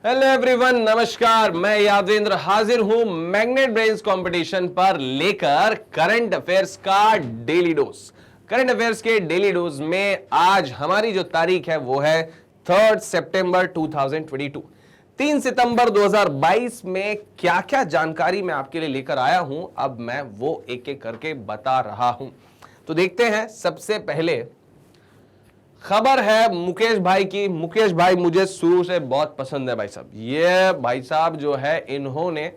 Hello everyone, नमस्कार। मैं यादेंद्र हाजिर हूं मैग्नेट ब्रेन्स कंपटीशन पर लेकर करंट अफेयर्स का डेली डोज। करंट अफेयर्स के डेली डोज में आज हमारी जो तारीख है वो है 3 सितंबर 2022। 3 सितंबर 2022 में क्या क्या जानकारी मैं आपके लिए लेकर आया हूं, अब मैं वो एक एक करके बता रहा हूं। तो देखते हैं। सबसे पहले खबर है मुकेश भाई की। मुकेश भाई मुझे शुरू से बहुत पसंद है भाई साहब। ये भाई साहब जो है, इन्होंने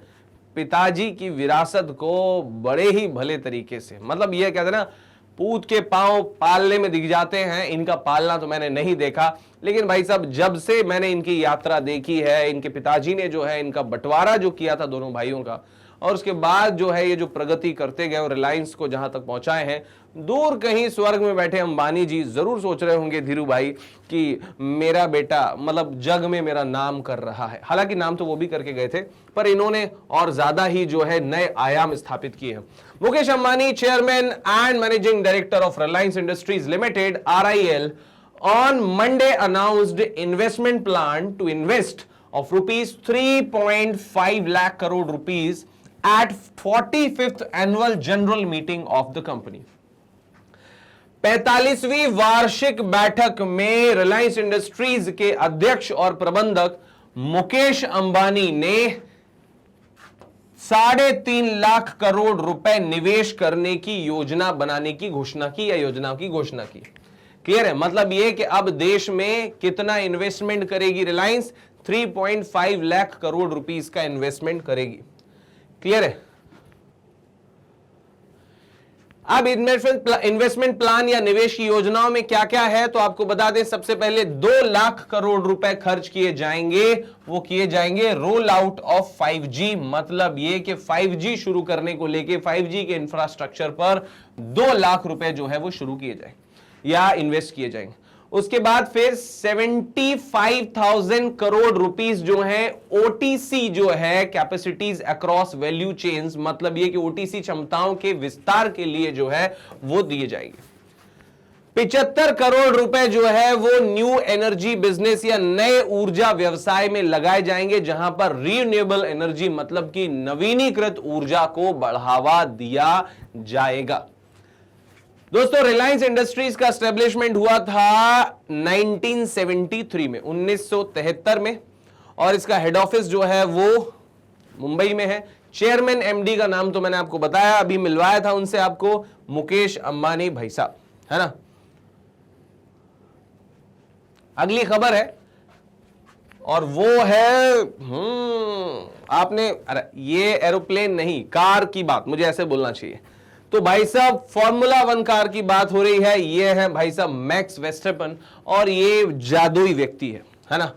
पिताजी की विरासत को बड़े ही भले तरीके से, मतलब ये कहते हैं ना, पूत के पांव पालने में दिख जाते हैं। इनका पालना तो मैंने नहीं देखा, लेकिन भाई साहब जब से मैंने इनकी यात्रा देखी है, इनके पिताजी ने जो है इनका बंटवारा जो किया था दोनों भाइयों का, और उसके बाद जो है ये जो प्रगति करते गए और रिलायंस को जहां तक पहुंचाए हैं, दूर कहीं स्वर्ग में बैठे अंबानी जी जरूर सोच रहे होंगे धीरू भाई कि मेरा बेटा मतलब जग में मेरा नाम कर रहा है। हालांकि नाम तो वो भी करके गए थे, पर इन्होंने और ज्यादा ही जो है नए आयाम स्थापित किए हैं। Mukesh Ambani, chairman and managing director of Reliance industries limited RIL, on Monday announced investment plan to invest of rupees 3.5 lakh crore rupees at 45th annual general meeting of the company। 45वीं वार्षिक बैठक में रिलायंस इंडस्ट्रीज के अध्यक्ष और प्रबंधक मुकेश अंबानी ने 3.5 लाख करोड़ रुपए निवेश करने की योजना बनाने की घोषणा की, या योजना की घोषणा की। क्लियर है? मतलब यह कि अब देश में कितना इन्वेस्टमेंट करेगी रिलायंस? 3.5 लाख करोड़ रुपीस का इन्वेस्टमेंट करेगी। क्लियर है? अब इन्वेस्टमेंट प्लान या निवेश की योजनाओं में क्या क्या है तो आपको बता दें। सबसे पहले 2 लाख करोड़ रुपए खर्च किए जाएंगे। वो किए जाएंगे रोल आउट ऑफ 5G, मतलब ये कि 5G शुरू करने को लेके 5G के इंफ्रास्ट्रक्चर पर 2 लाख रुपए जो है वो शुरू किए जाएंगे या इन्वेस्ट किए जाएंगे। उसके बाद फिर 75,000 करोड़ रुपीस जो है OTC जो है, कैपेसिटीज अक्रॉस वैल्यू चेन्स, मतलब ये कि OTC क्षमताओं के विस्तार के लिए जो है वो दिए जाएंगे। 75 करोड़ रुपए जो है वो न्यू एनर्जी बिजनेस या नए ऊर्जा व्यवसाय में लगाए जाएंगे, जहां पर रिन्यूएबल एनर्जी मतलब कि नवीनीकृत ऊर्जा को बढ़ावा दिया जाएगा। दोस्तों, रिलायंस इंडस्ट्रीज का एस्टेब्लिशमेंट हुआ था 1973 में, 1973 में, और इसका हेड ऑफिस जो है वो मुंबई में है। चेयरमैन MD का नाम तो मैंने आपको बताया, अभी मिलवाया था उनसे आपको, मुकेश अंबानी भाई साहब, है ना। अगली खबर है और वो है आपने, अरे ये एरोप्लेन नहीं, कार की बात, मुझे ऐसे बोलना चाहिए। तो भाई साहब फॉर्मूला 1 कार की बात हो रही है। ये है भाई साहब मैक्स वेस्टरपन, और ये जादुई व्यक्ति है ना।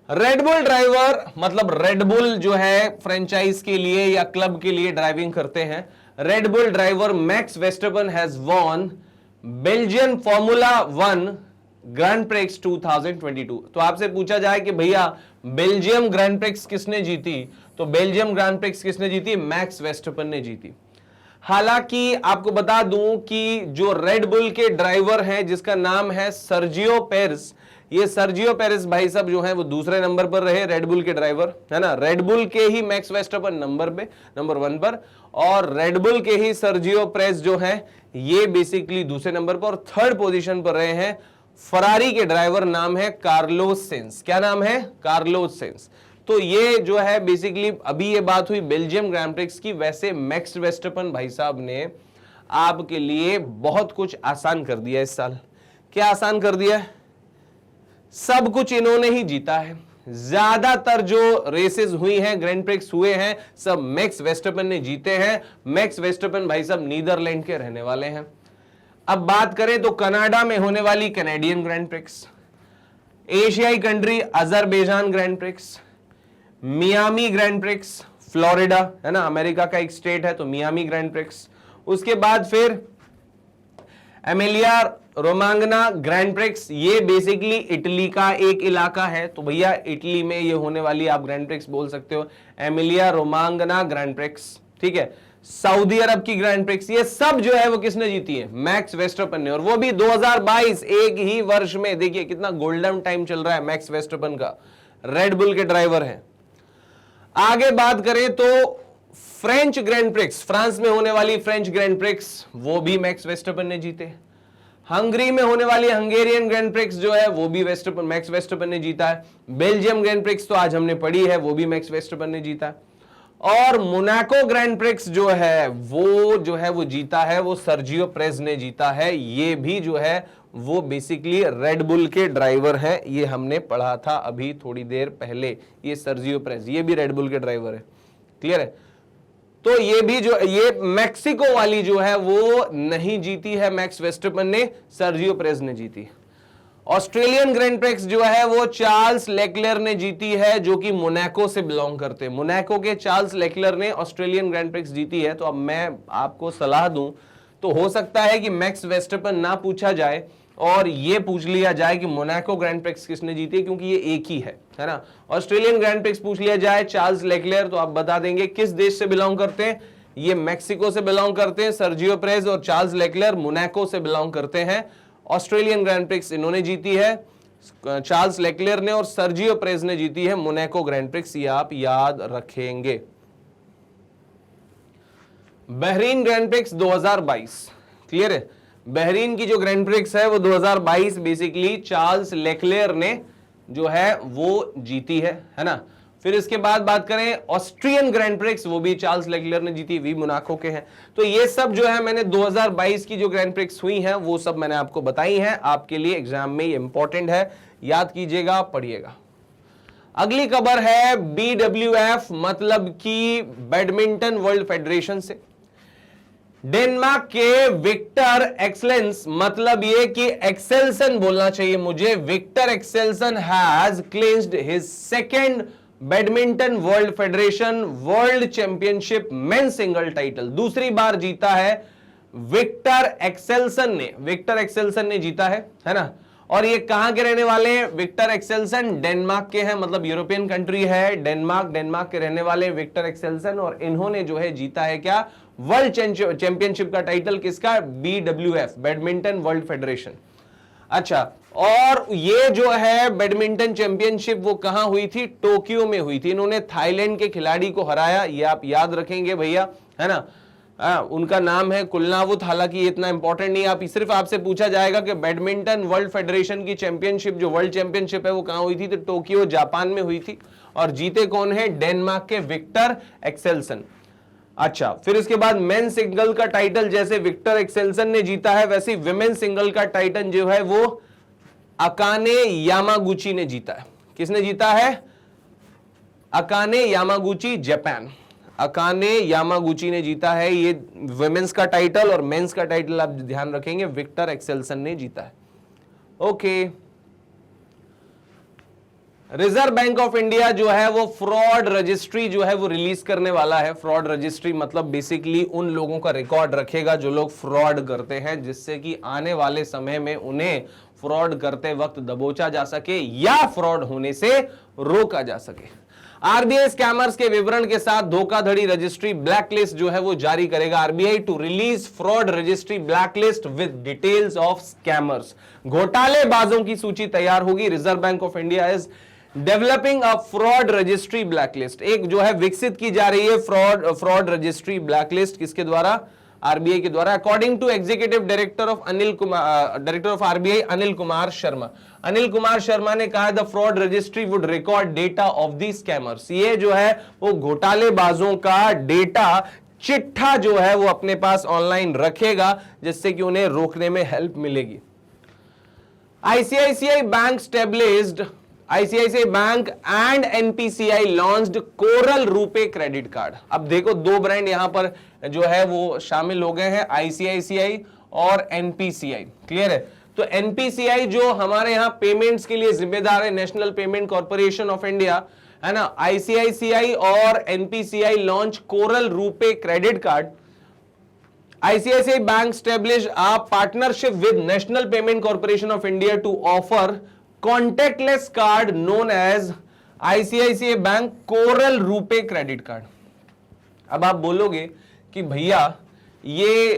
रेडबुल ड्राइवर, मतलब रेडबुल जो है फ्रेंचाइज के लिए या क्लब के लिए ड्राइविंग करते हैं। Red Bull driver Max Verstappen has won Belgian Formula 1 grand prix 2022। तो आपसे पूछा जाए कि भैया बेल्जियम ग्रैंड प्रिक्स किसने जीती, तो बेल्जियम ग्रैंड प्रिक्स किसने जीती? मैक्स वेस्टरपन ने जीती। हालांकि आपको बता दूं कि जो रेडबुल के ड्राइवर हैं जिसका नाम है सर्जियो पेरेस, ये सर्जियो पेरेस भाई साहब जो है वो दूसरे नंबर पर रहे रेडबुल के ड्राइवर, है ना। रेडबुल के ही मैक्स वेस्टरपन नंबर 1 पर, और रेडबुल के ही सर्जियो पेरेस जो है ये बेसिकली दूसरे नंबर पर, और 3rd पोजीशन पर रहे हैं फरारी के ड्राइवर, नाम है कार्लोस सेंस। क्या नाम है? Carlos sense. तो ये जो है बेसिकली अभी ये बात हुई बेल्जियम ग्रैंड प्रिक्स की। वैसे मैक्स वेस्टरपन भाई साहब ने आपके लिए बहुत कुछ आसान कर दिया इस साल। क्या आसान कर दिया है? सब कुछ इन्होंने ही जीता है। ज्यादातर जो रेसेस हुई हैं, ग्रैंड प्रिक्स हुए हैं, सब मैक्स वेस्टरपन ने जीते हैं। मैक्स वेस्टरपन भाई साहब नीदरलैंड के रहने वाले हैं। अब बात करें तो कनाडा में होने वाली कैनेडियन ग्रैंड प्रिक्स, एशियाई country Azerbaijan grand prix, Miami grand prix Florida, है ना, अमेरिका का एक स्टेट है, तो मियामी ग्रैंड प्रिक्स। उसके बाद फिर एमिलिया रोमांगना ग्रैंड प्रिक्स, ये बेसिकली इटली का एक इलाका है, तो भैया इटली में ये होने वाली आप ग्रैंड प्रिक्स बोल सकते हो, एमिलिया रोमांगना ग्रैंड प्रिक्स। ठीक है। सऊदी अरब की ग्रैंड प्रिक्स, ये सब जो है वो किसने जीती है? मैक्स वेस्टरपन ने, और वो भी 2022, एक ही वर्ष में। देखिए कितना गोल्डन टाइम चल रहा है मैक्स वेस्टरपन का। रेड बुल के ड्राइवर हैं। आगे बात करें तो फ्रेंच ग्रैंड प्रिक्स, फ्रांस में होने वाली फ्रेंच ग्रैंड प्रिक्स, वो भी मैक्स वेस्टरपन ने जीते। हंगरी में होने वाली हंगेरियन ग्रैंड प्रिक्स जो है वो भी मैक्स वेस्टरपन ने जीता है। बेल्जियम ग्रैंड प्रिक्स तो आज हमने पढ़ी है, वो भी मैक्स वेस्टरपन ने जीता है। और मोनाको ग्रैंड प्रिक्स जो है वो जीता है, वो सर्जियो पेरेज ने जीता है। ये भी जो है वो बेसिकली रेड बुल के ड्राइवर हैं, ये हमने पढ़ा था अभी थोड़ी देर पहले। ये सर्जियो पेरेज, ये भी रेड बुल के ड्राइवर है, क्लियर है। तो ये भी जो ये मैक्सिको वाली जो है वो नहीं जीती है मैक्स वेस्टरपन ने, सर्जियो पेरेज ने जीती। ऑस्ट्रेलियन ग्रैंड प्रिक्स जो है वो चार्ल्स लेक्लर ने जीती है, जो कि मोनाको से बिलोंग करते हैं। मोनाको के चार्ल्स लेक्लर ने ऑस्ट्रेलियन ग्रैंड प्रिक्स जीती है। तो अब मैं आपको सलाह दूं तो हो सकता है कि मैक्स वेस्टरपन ना पूछा जाए और ये पूछ लिया जाए कि मोनाको ग्रैंड प्रिक्स किसने जीती है, क्योंकि ये एक ही है ना। ऑस्ट्रेलियन ग्रैंड प्रिक्स पूछ लिया जाए चार्ल्स लेक्लर, तो आप बता देंगे किस देश से बिलोंग करते हैं, ये मैक्सिको से बिलोंग करते हैं। सर्जियो पेरेज और चार्ल्स लेक्लर मोनाको से बिलोंग करते हैं। ऑस्ट्रेलियन ग्रैंड प्रिक्स इन्होंने जीती है, चार्ल्स लेक्लर ने, और सर्जियो पेरेज ने जीती है मोनाको ग्रैंड प्रिक्स, ये आप याद रखेंगे। बहरीन ग्रैंड प्रिक्स 2022, क्लियर है। बहरीन की जो ग्रैंड प्रिक्स है वो 2022 बेसिकली चार्ल्स लेक्लर ने जो है वो जीती है ना। फिर इसके बाद बात करें ऑस्ट्रियन ग्रैंड प्रिक्स, वो भी चार्ल्स लेक्लर ने जीती, वी मोनाको के हैं। तो ये सब जो है मैंने 2022 की जो ग्रैंड प्रिक्स हुई हैं वो सब मैंने आपको बताई हैं, आपके लिए एग्जाम में ये इंपॉर्टेंट है, याद कीजिएगा, पढ़िएगा। अगली खबर है BWF मतलब कि बैडमिंटन वर्ल्ड फेडरेशन से। डेनमार्क के विक्टर एक्सेलेंस, मतलब ये कि एक्सेल्सन बोलना चाहिए मुझे, Viktor Axelsen has claimed his second badminton world federation world championship men single title. दूसरी बार जीता है विक्टर एक्सेल्सन ने जीता है ना। और ये कहां के रहने वाले हैं? विक्टर एक्सेल्सन डेनमार्क के हैं, मतलब यूरोपियन कंट्री है डेनमार्क के रहने वाले विक्टर एक्सेल्सन, और इन्होंने जो है जीता है क्या? वर्ल्ड चैंपियनशिप का टाइटल। किसका? BWF, badminton world federation. अच्छा, और ये जो है बैडमिंटन चैंपियनशिप वो कहां हुई थी? टोक्यो में हुई थी। इन्होंने थाईलैंड के खिलाड़ी को हराया, ये आप याद रखेंगे भैया, है ना। उनका नाम है कुलनावुत, हालांकि ये इतना इंपॉर्टेंट नहीं, आप सिर्फ आपसे पूछा जाएगा कि बैडमिंटन वर्ल्ड फेडरेशन की चैंपियनशिप जो वर्ल्ड चैंपियनशिप है वो कहां हुई थी? तो टोक्यो जापान में हुई थी। और जीते कौन है? डेनमार्क के विक्टर एक्सेल्सन। अच्छा, फिर इसके बाद मेन सिंगल का टाइटल जैसे विक्टर एक्सेल्सन ने जीता है, वैसे विमेन सिंगल का टाइटल जो है वो अकाने यामागुची ने जीता है। किसने जीता है? Akane Yamaguchi, Japan. Akane Yamaguchi ने जीता है ये विमेंस का टाइटल, और मेंस का टाइटल आप ध्यान रखेंगे विक्टर एक्सेल्सन ने जीता है। Okay, reserve Bank of India जो है वो फ्रॉड रजिस्ट्री जो है वो रिलीज करने वाला है। फ्रॉड रजिस्ट्री मतलब बेसिकली उन लोगों का रिकॉर्ड रखेगा जो लोग फ्रॉड करते हैं, जिससे कि आने वाले समय में उन्हें फ्रॉड करते वक्त दबोचा जा सके या फ्रॉड होने से रोका जा सके। आरबीआई स्कैमर्स के विवरण के साथ धोखाधड़ी रजिस्ट्री ब्लैकलिस्ट जो है वो जारी करेगा। RBI to release fraud registry blacklist with details of scammers. घोटालेबाजों की सूची तैयार होगी। Reserve Bank of India is developing a fraud registry blacklist, एक जो है विकसित की जा रही है फ्रॉड रजिस्ट्री ब्लैकलिस्ट। किसके द्वारा? आरबीआई के द्वारा। According to executive director of RBI Anil Kumar Sharma. Anil Kumar Sharma ने कहा the fraud registry would record data of the scammers. ये जो है वो घोटालेबाजों का डेटा, चिट्ठा जो है वो अपने पास ऑनलाइन रखेगा, जिससे कि उन्हें रोकने में हेल्प मिलेगी। ICICI bank and NPCI launched coral RuPay credit card. अब देखो, दो ब्रांड यहां पर जो है वो शामिल हो गए हैं, आईसीआईसीआई और एनपीसीआई। क्लियर है? तो एनपीसीआई जो हमारे यहां पेमेंट्स के लिए जिम्मेदार है, national payment corporation of India, है ना। आईसीआईसीआई और NPCI launch coral RuPay credit card. ICICI Bank established a partnership with National Payment Corporation of India to offer contactless card known as ICICI Bank Coral Rupee Credit Card। अब आप बोलोगे कि भैया ये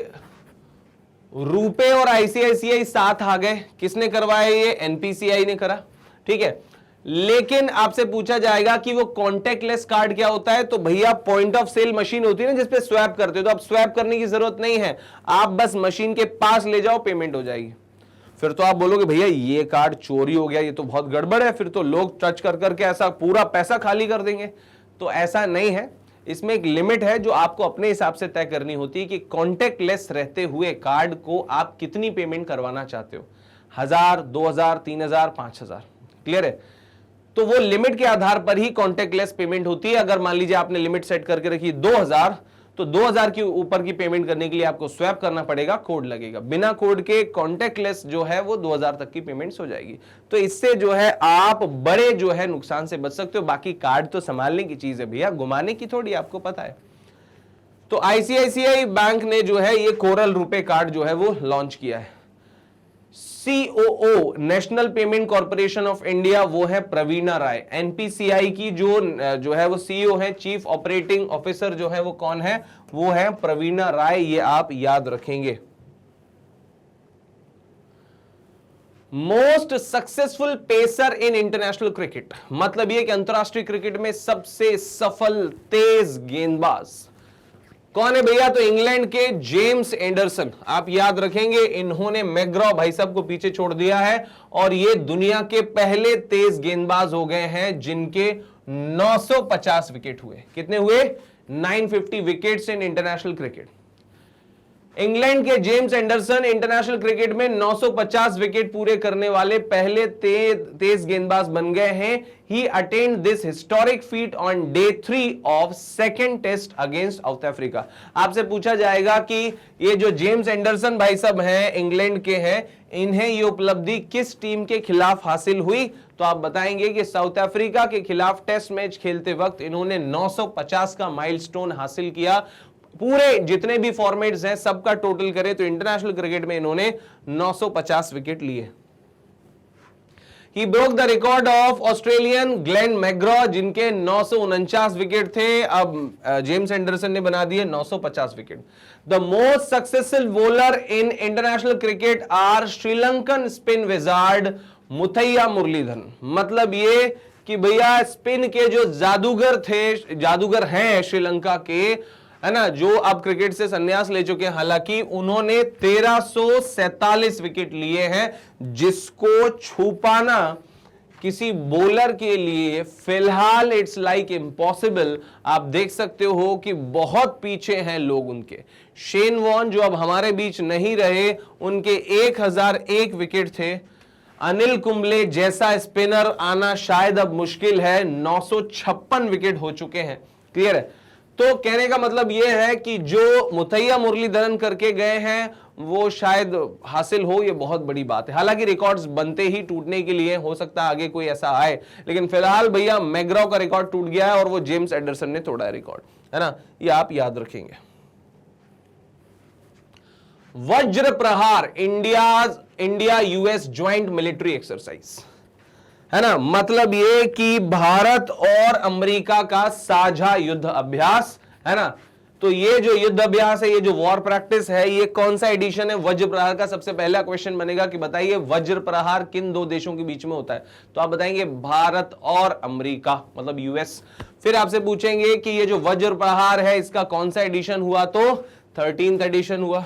रुपे और ICICI साथ आ गए, किसने करवाया? ये NPCI ने करा। ठीक है, लेकिन आपसे पूछा जाएगा कि वो कॉन्टेक्टलेस कार्ड क्या होता है, तो भैया पॉइंट ऑफ सेल मशीन होती है ना जिसपे स्वैप करते हो, तो आप स्वैप करने की जरूरत नहीं है, आप बस मशीन के पास ले जाओ, पेमेंट हो जाएगी। फिर तो आप बोलोगे भैया ये कार्ड चोरी हो गया, ये तो बहुत गड़बड़ है, फिर तो लोग टच कर करके ऐसा पूरा पैसा खाली कर देंगे। तो ऐसा नहीं है, इसमें एक लिमिट है जो आपको अपने हिसाब से तय करनी होती है कि कॉन्टेक्टलेस रहते हुए कार्ड को आप कितनी पेमेंट करवाना चाहते हो, 1000, 2000, 3000, 5000। क्लियर है? तो वो लिमिट के आधार पर ही कॉन्टेक्टलेस पेमेंट होती है। अगर मान लीजिए आपने लिमिट सेट करके रखी 2000, तो 2000 के ऊपर की पेमेंट करने के लिए आपको स्वैप करना पड़ेगा, कोड लगेगा। बिना कोड के कॉन्टेक्टलेस जो है वो 2000 तक की पेमेंट्स हो जाएगी। तो इससे जो है आप बड़े जो है नुकसान से बच सकते हो। बाकी कार्ड तो संभालने की चीज है भैया, घुमाने की थोड़ी, आपको पता है। तो आईसीआईसीआई बैंक ने जो है ये कोरल रुपए कार्ड जो है वो लॉन्च किया है। COO national payment corporation of India वो है प्रवीणा राय। एनपीसीआई की जो है वो CEO है, चीफ ऑपरेटिंग ऑफिसर जो है वो कौन है, वो है प्रवीणा राय। ये आप याद रखेंगे। मोस्ट सक्सेसफुल पेसर इन इंटरनेशनल क्रिकेट, मतलब ये कि अंतरराष्ट्रीय क्रिकेट में सबसे सफल तेज गेंदबाज कौन है भैया, तो इंग्लैंड के जेम्स एंडरसन। आप याद रखेंगे, इन्होंने मैकग्रॉ भाई साहब को पीछे छोड़ दिया है और ये दुनिया के पहले तेज गेंदबाज हो गए हैं जिनके 950 विकेट हुए। कितने हुए? 950 wickets in international cricket. England के जेम्स एंडरसन इंटरनेशनल क्रिकेट में 950 विकेट पूरे करने वाले पहले तेज गेंदबाज बन गए हैं। He attend this historic feat on day 3 of second test against South Africa. आपसे पूछा जाएगा कि ये जो जेम्स एंडरसन भाई साहब हैं, इंग्लैंड के हैं, इन्हें ये उपलब्धि किस टीम के खिलाफ हासिल हुई, तो आप बताएंगे कि साउथ अफ्रीका के खिलाफ टेस्ट मैच खेलते वक्त इन्होंने 950 का माइलस्टोन हासिल किया। पूरे जितने भी फॉर्मेट्स हैं सबका टोटल करें तो इंटरनेशनल क्रिकेट में इन्होंने 950 विकेट लिए। He broke the record of Australian Glenn McGrath जिनके 949 विकेट थे, अब जेम्स एंडरसन ने बना दिए 950 विकेट। The most successful bowler in international cricket are Sri Lankan spin wizard Muttiah Muralitharan. मतलब ये कि भैया स्पिन के जो जादूगर हैं श्रीलंका के, है ना, जो अब क्रिकेट से संन्यास ले चुके हैं, हालांकि उन्होंने 1347 विकेट लिए हैं, जिसको छुपाना किसी बॉलर के लिए फिलहाल इट्स लाइक इम्पॉसिबल। आप देख सकते हो कि बहुत पीछे हैं लोग उनके। शेन वॉर्न जो अब हमारे बीच नहीं रहे, उनके 1001 विकेट थे। अनिल कुंबले जैसा स्पिनर आना शायद अब मुश्किल है, 956 विकेट हो चुके हैं। क्लियर है? तो कहने का मतलब यह है कि जो मुथैया मुरलीधरन करके गए हैं वो शायद हासिल हो, ये बहुत बड़ी बात है। हालांकि रिकॉर्ड्स बनते ही टूटने के लिए, हो सकता है आगे कोई ऐसा आए, लेकिन फिलहाल भैया मैकग्रॉ का रिकॉर्ड टूट गया है और वो जेम्स एंडरसन ने तोड़ा है रिकॉर्ड, है ना, ये आप याद रखेंगे। वज्र प्रहार India US joint military exercise, है ना, मतलब ये कि भारत और अमेरिका का साझा युद्ध अभ्यास, है ना। तो ये जो युद्ध अभ्यास है, ये जो वॉर प्रैक्टिस है, ये कौन सा एडिशन है वज्र प्रहार का? सबसे पहला क्वेश्चन बनेगा कि बताइए वज्र प्रहार किन दो देशों के बीच में होता है, तो आप बताएंगे भारत और अमेरिका, मतलब यूएस। फिर आपसे पूछेंगे कि ये जो वज्र प्रहार है इसका कौन सा एडिशन हुआ, तो 13th एडिशन हुआ।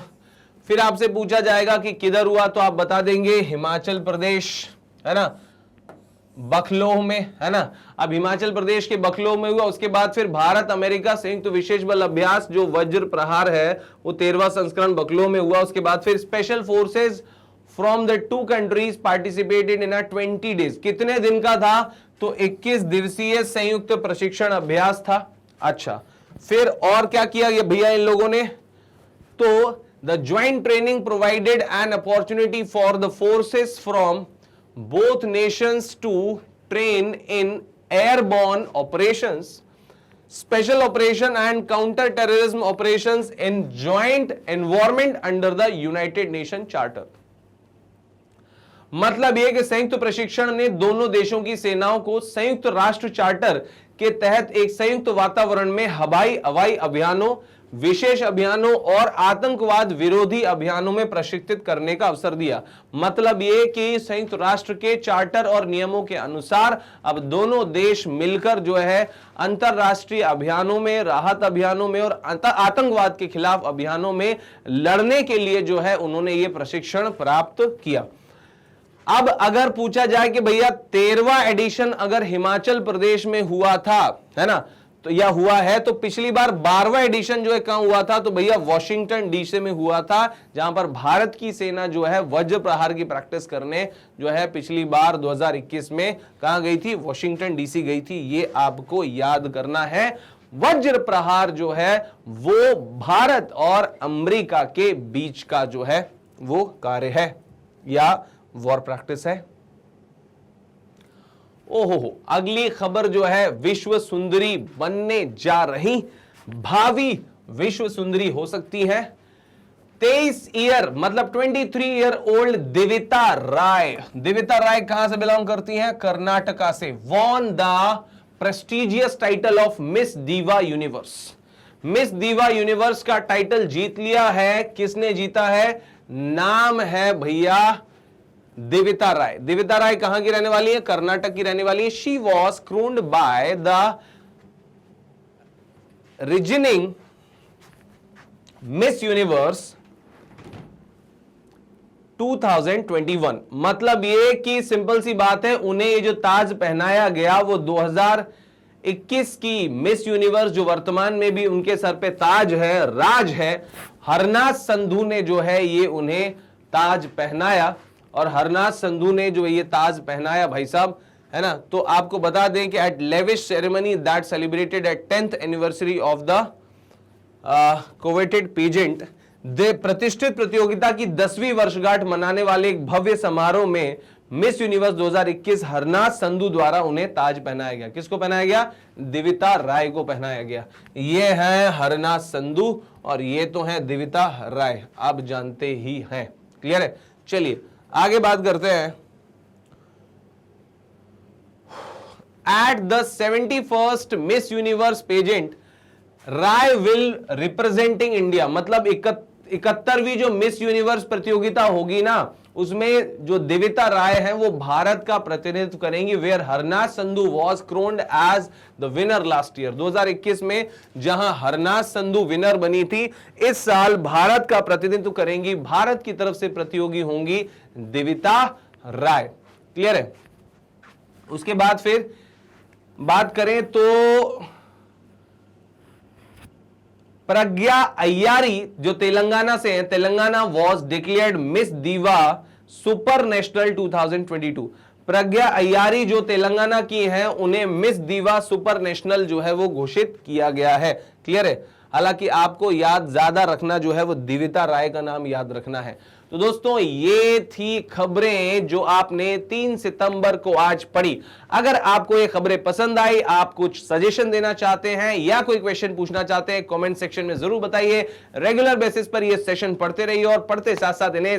फिर आपसे पूछा जाएगा कि किधर हुआ, तो आप बता देंगे हिमाचल प्रदेश, है ना, बखलोह में, है ना। अब हिमाचल प्रदेश के बखलोह में हुआ, उसके बाद फिर भारत अमेरिका संयुक्त विशेष बल अभ्यास जो वज्र प्रहार है वो 13वां संस्करण बखलोह में हुआ। उसके बाद फिर special forces from the 2 countries participated in 20 days. कितने दिन का था, तो 21 दिवसीय संयुक्त प्रशिक्षण अभ्यास था। अच्छा, फिर और क्या किया गया भैया इन लोगों ने, तो the joint training provided an opportunity for the forces from both nations to train in airborne operations, special operation and counter-terrorism operations in joint environment under the United Nations Charter। मतलब यह कि संयुक्त प्रशिक्षण ने दोनों देशों की सेनाओं को संयुक्त राष्ट्र चार्टर के तहत एक संयुक्त वातावरण में हवाई अभियानों, विशेष अभियानों और आतंकवाद विरोधी अभियानों में प्रशिक्षित करने का अवसर दिया। मतलब ये कि संयुक्त राष्ट्र के चार्टर और नियमों के अनुसार अब दोनों देश मिलकर जो है अंतरराष्ट्रीय अभियानों में, राहत अभियानों में और आतंकवाद के खिलाफ अभियानों में लड़ने के लिए जो है उन्होंने ये प्रशिक्षण प्राप्त किया। अब अगर पूछा जाए कि भैया 13वां एडिशन अगर हिमाचल प्रदेश में हुआ था, है ना, तो या हुआ है, तो पिछली बार 12वां एडिशन जो है कहां हुआ था, तो भैया वॉशिंगटन डीसी में हुआ था, जहां पर भारत की सेना जो है वज्र प्रहार की प्रैक्टिस करने जो है पिछली बार 2021 में कहां गई थी, वॉशिंगटन डीसी गई थी। ये आपको याद करना है। वज्र प्रहार जो है वो भारत और अमेरिका के बीच का जो है वो कार्य है या वॉर प्रैक्टिस है। ओहो, अगली खबर जो है विश्व सुंदरी बनने जा रही, भावी विश्व सुंदरी हो सकती है। 23 ईयर मतलब 23 ईयर ओल्ड दिविता राय। दिविता राय कहां से बिलोंग करती हैं? कर्नाटका से। Won the prestigious title of miss दीवा यूनिवर्स। मिस दीवा यूनिवर्स का टाइटल जीत लिया है। किसने जीता है? नाम है भैया दिविता राय। दिविता राय कहां की रहने वाली है? कर्नाटक की रहने वाली है। She was crowned by the reigning Miss Universe 2021। मतलब ये कि सिंपल सी बात है, उन्हें ये जो ताज पहनाया गया वो 2021 की मिस यूनिवर्स जो वर्तमान में भी उनके सर पे ताज है, राज है, हरनाथ संधू ने जो है ये उन्हें ताज पहनाया। और हरनाथ संधू ने जो ये ताज पहनाया भाई साहब, है ना, तो आपको बता दें कि at lavish ceremony that celebrated at 10th anniversary of the coveted pageant, प्रतिष्ठित प्रतियोगिता की 10वीं वर्षगांठ मनाने वाले एक भव्य समारोह में मिस यूनिवर्स 2021 हरनाथ संधू द्वारा उन्हें ताज पहनाया गया। किसको पहनाया गया? दिविता राय को पहनाया गया। ये है हरनाथ संधू और ये तो है दिविता राय, आप जानते ही हैं। क्लियर है? चलिए आगे बात करते हैं। At the 71st Miss Universe pageant Rai will representing India. मतलब 71वीं जो मिस यूनिवर्स प्रतियोगिता होगी ना, उसमें जो दिविता राय है वो भारत का प्रतिनिधित्व करेंगी। Where Harnaaz Sandhu was crowned as the winner last year. 2021 में जहां हरनाथ संधू विनर बनी थी, इस साल भारत का प्रतिनिधित्व करेंगी, भारत की तरफ से प्रतियोगी होंगी दिविता राय। क्लियर है? उसके बाद फिर बात करें तो प्रज्ञा अय्यारी जो तेलंगाना से है, तेलंगाना वॉज डिक्लेयर्ड मिस दीवा सुपर नेशनल 2022। प्रज्ञा अय्यारी जो तेलंगाना की हैं, उन्हें मिस दीवा सुपर नेशनल जो है वो घोषित किया गया है। क्लियर है? हालांकि आपको याद ज्यादा रखना जो है वो दिविता राय का नाम याद रखना है। तो दोस्तों ये थी खबरें जो आपने 3 सितंबर को आज पढ़ी। अगर आपको ये खबरें पसंद आई, आप कुछ सजेशन देना चाहते हैं या कोई क्वेश्चन पूछना चाहते हैं, कमेंट सेक्शन में जरूर बताइए। रेगुलर बेसिस पर ये सेशन पढ़ते रहिए और पढ़ते साथ साथ इन्हें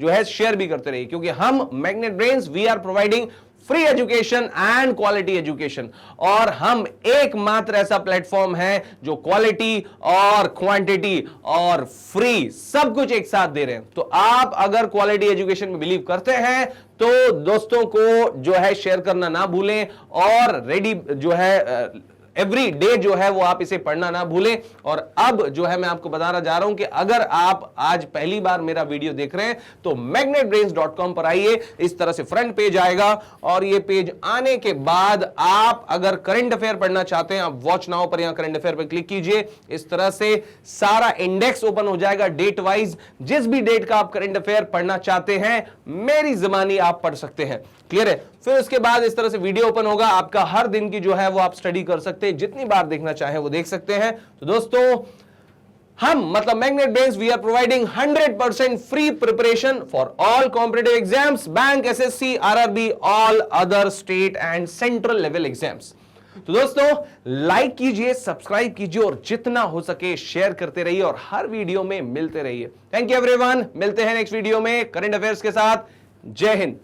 जो है शेयर भी करते रहिए, क्योंकि हम magnet brains we are providing free education and quality education, और हम एकमात्र ऐसा प्लेटफॉर्म है जो क्वालिटी और क्वांटिटी और फ्री सब कुछ एक साथ दे रहे हैं। तो आप अगर क्वालिटी एजुकेशन में बिलीव करते हैं तो दोस्तों को जो है शेयर करना ना भूलें, और रेडी जो है एवरी डे जो है वो आप इसे पढ़ना ना भूलें। और अब जो है मैं आपको बताना जा रहा हूं कि अगर आप आज पहली बार मेरा वीडियो देख रहे हैं तो magnetbrains.com पर आइए। इस तरह से फ्रंट पेज आएगा और ये पेज आने के बाद आप अगर करंट अफेयर पढ़ना चाहते हैं, आप वॉच नाउ पर, यहां करंट अफेयर पर क्लिक कीजिए। इस तरह से सारा इंडेक्स ओपन हो जाएगा डेट वाइज। जिस भी डेट का आप करंट अफेयर पढ़ना चाहते हैं, मेरी ज़बानी आप पढ़ सकते हैं। क्लियर है? फिर उसके बाद इस तरह से वीडियो ओपन होगा, आपका हर दिन की जो है वो आप स्टडी कर सकते हैं, जितनी बार देखना चाहें वो देख सकते हैं। तो दोस्तों हम मतलब magnet brains we are providing 100% free preparation for all competitive exams, bank, SSC, RRB, all other state and central level exams. तो दोस्तों लाइक कीजिए, सब्सक्राइब कीजिए और जितना हो सके शेयर करते रहिए और हर वीडियो में मिलते रहिए। थैंक यू एवरीवन, मिलते हैं नेक्स्ट वीडियो में करंट अफेयर्स के साथ। जय हिंद।